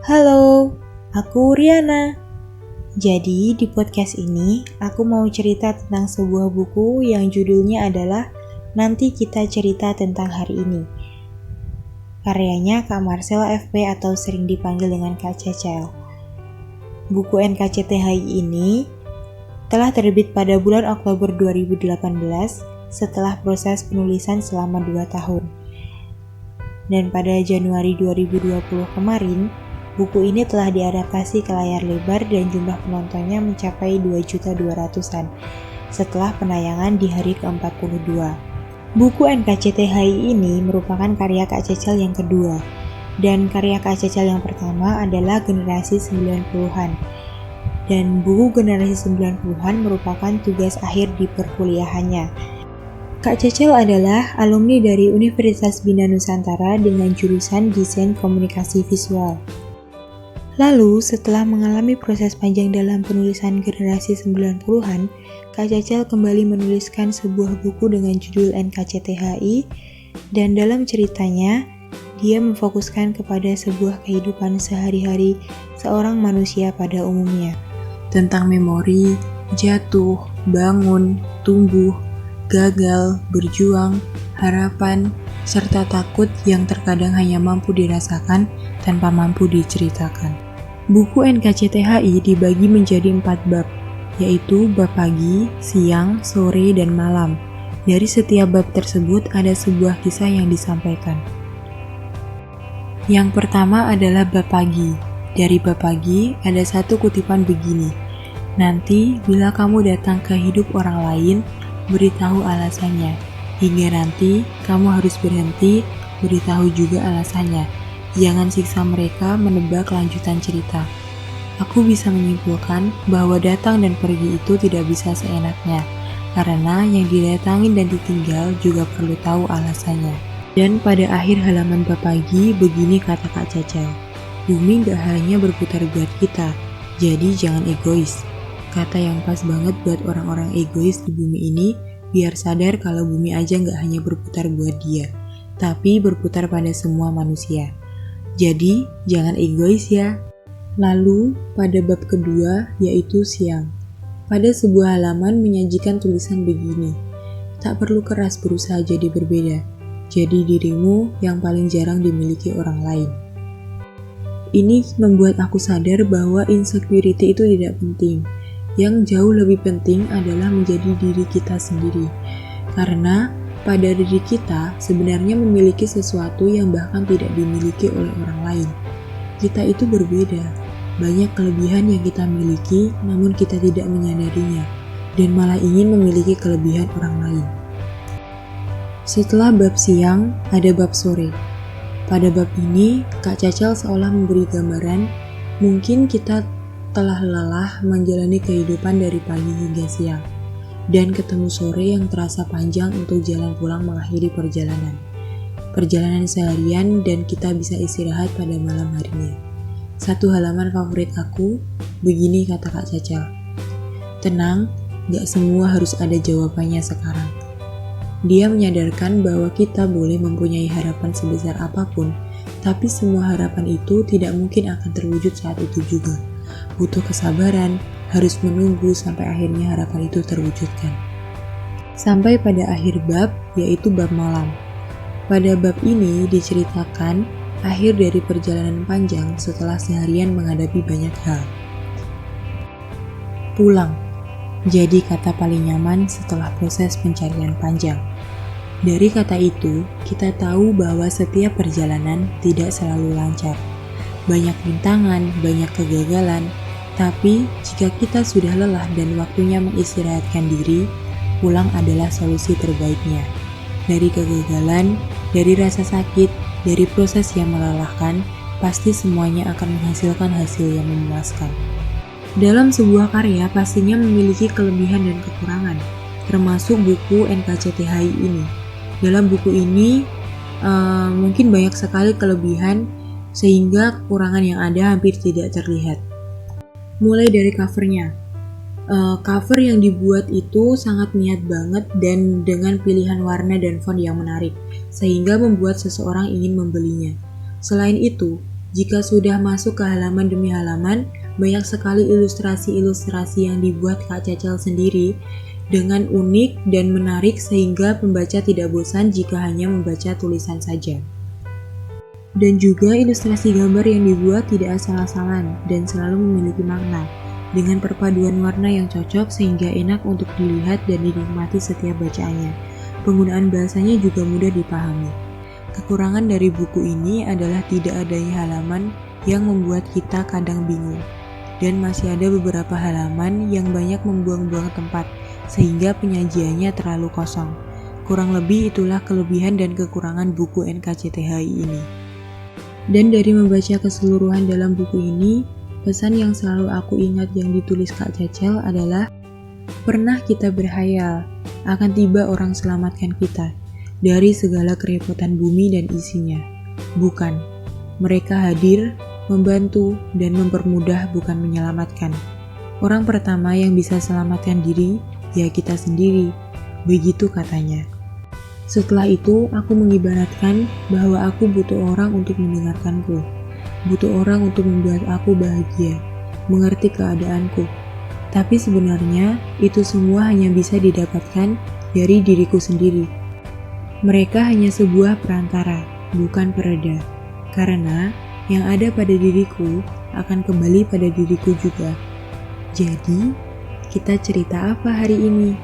Halo, aku Riana. Jadi di podcast ini aku mau cerita tentang sebuah buku yang judulnya adalah Nanti Kita Cerita Tentang Hari Ini. Karyanya Kak Marcella FP atau sering dipanggil dengan Kak Cecel. Buku NKCTHI ini telah terbit pada bulan Oktober 2018 setelah proses penulisan selama 2 tahun. Dan pada Januari 2020 kemarin, buku ini telah diadaptasi ke layar lebar dan jumlah penontonnya mencapai 2.200.000-an setelah penayangan di hari ke-42. Buku NKCTHI ini merupakan karya Kak Cecel yang kedua, dan karya Kak Cecel yang pertama adalah generasi 90-an. Dan buku generasi 90-an merupakan tugas akhir di perkuliahannya. Kak Cecel adalah alumni dari Universitas Bina Nusantara dengan jurusan Desain Komunikasi Visual. Lalu, setelah mengalami proses panjang dalam penulisan generasi 90-an, Kak Cecel kembali menuliskan sebuah buku dengan judul NKCTHI, dan dalam ceritanya, dia memfokuskan kepada sebuah kehidupan sehari-hari seorang manusia pada umumnya. Tentang memori, jatuh, bangun, tumbuh, gagal, berjuang, harapan, serta takut yang terkadang hanya mampu dirasakan tanpa mampu diceritakan. Buku NKCTHI dibagi menjadi 4 bab, yaitu bab pagi, siang, sore, dan malam. Dari setiap bab tersebut ada sebuah kisah yang disampaikan. Yang pertama adalah bab pagi. Dari bab pagi ada satu kutipan begini, "Nanti bila kamu datang ke hidup orang lain, beritahu alasannya. Hingga nanti kamu harus berhenti, beritahu juga alasannya. Jangan siksa mereka menebak lanjutan cerita." Aku bisa menyimpulkan bahwa datang dan pergi itu tidak bisa seenaknya, karena yang didatangin dan ditinggal juga perlu tahu alasannya. Dan pada akhir halaman bab pagi, begini kata Kak Cecel, "Bumi gak hanya berputar buat kita, jadi jangan egois." Kata yang pas banget buat orang-orang egois di bumi ini, biar sadar kalau bumi aja gak hanya berputar buat dia, tapi berputar pada semua manusia. Jadi, jangan egois ya. Lalu, pada bab kedua, yaitu siang. Pada sebuah halaman menyajikan tulisan begini, "Tak perlu keras berusaha jadi berbeda. Jadi dirimu yang paling jarang dimiliki orang lain." Ini membuat aku sadar bahwa insecurity itu tidak penting. Yang jauh lebih penting adalah menjadi diri kita sendiri. Karena pada diri kita sebenarnya memiliki sesuatu yang bahkan tidak dimiliki oleh orang lain. Kita itu berbeda. Banyak kelebihan yang kita miliki, namun kita tidak menyadarinya, dan malah ingin memiliki kelebihan orang lain. Setelah bab siang, ada bab sore. Pada bab ini, Kak Cecel seolah memberi gambaran, mungkin kita telah lelah menjalani kehidupan dari pagi hingga siang, dan ketemu sore yang terasa panjang untuk jalan pulang mengakhiri perjalanan. Perjalanan seharian dan kita bisa istirahat pada malam harinya. Satu halaman favorit aku, begini kata Kak Cecel, "Tenang, gak semua harus ada jawabannya sekarang." Dia menyadarkan bahwa kita boleh mempunyai harapan sebesar apapun, tapi semua harapan itu tidak mungkin akan terwujud saat itu juga. Butuh kesabaran, harus menunggu sampai akhirnya harapan itu terwujudkan. Sampai pada akhir bab, yaitu bab malam. Pada bab ini diceritakan akhir dari perjalanan panjang setelah seharian menghadapi banyak hal. Pulang, jadi kata paling nyaman setelah proses pencarian panjang. Dari kata itu, kita tahu bahwa setiap perjalanan tidak selalu lancar. Banyak rintangan, banyak kegagalan, tapi jika kita sudah lelah dan waktunya mengistirahatkan diri, pulang adalah solusi terbaiknya. Dari kegagalan, dari rasa sakit, dari proses yang melelahkan, pasti semuanya akan menghasilkan hasil yang memuaskan. Dalam sebuah karya pastinya memiliki kelebihan dan kekurangan, termasuk buku NKCTHI ini. Dalam buku ini mungkin banyak sekali kelebihan sehingga kekurangan yang ada hampir tidak terlihat. Mulai dari covernya. Cover yang dibuat itu sangat niat banget dan dengan pilihan warna dan font yang menarik, sehingga membuat seseorang ingin membelinya. Selain itu, Jika sudah masuk ke halaman demi halaman, banyak sekali ilustrasi-ilustrasi yang dibuat Kak Cecel sendiri dengan unik dan menarik sehingga pembaca tidak bosan jika hanya membaca tulisan saja. Dan juga ilustrasi gambar yang dibuat tidak asal-asalan dan selalu memiliki makna, dengan perpaduan warna yang cocok sehingga enak untuk dilihat dan dinikmati setiap bacaannya. Penggunaan bahasanya juga mudah dipahami. Kekurangan dari buku ini adalah tidak adanya halaman yang membuat kita kadang bingung. Dan masih ada beberapa halaman yang banyak membuang-buang tempat, sehingga penyajiannya terlalu kosong. Kurang lebih itulah kelebihan dan kekurangan buku NKCTHI ini. Dan dari membaca keseluruhan dalam buku ini, pesan yang selalu aku ingat yang ditulis Kak Cecel adalah, pernah kita berhayal akan tiba orang selamatkan kita dari segala kerepotan bumi dan isinya. Bukan, mereka hadir, membantu, dan mempermudah bukan menyelamatkan. Orang pertama yang bisa selamatkan diri, ya kita sendiri. Begitu katanya. Setelah itu, aku mengibaratkan bahwa aku butuh orang untuk mendengarkanku. Butuh orang untuk membuat aku bahagia, mengerti keadaanku. Tapi sebenarnya, itu semua hanya bisa didapatkan dari diriku sendiri. Mereka hanya sebuah perantara, bukan pereda. Karena yang ada pada diriku akan kembali pada diriku juga. Jadi, kita cerita apa hari ini?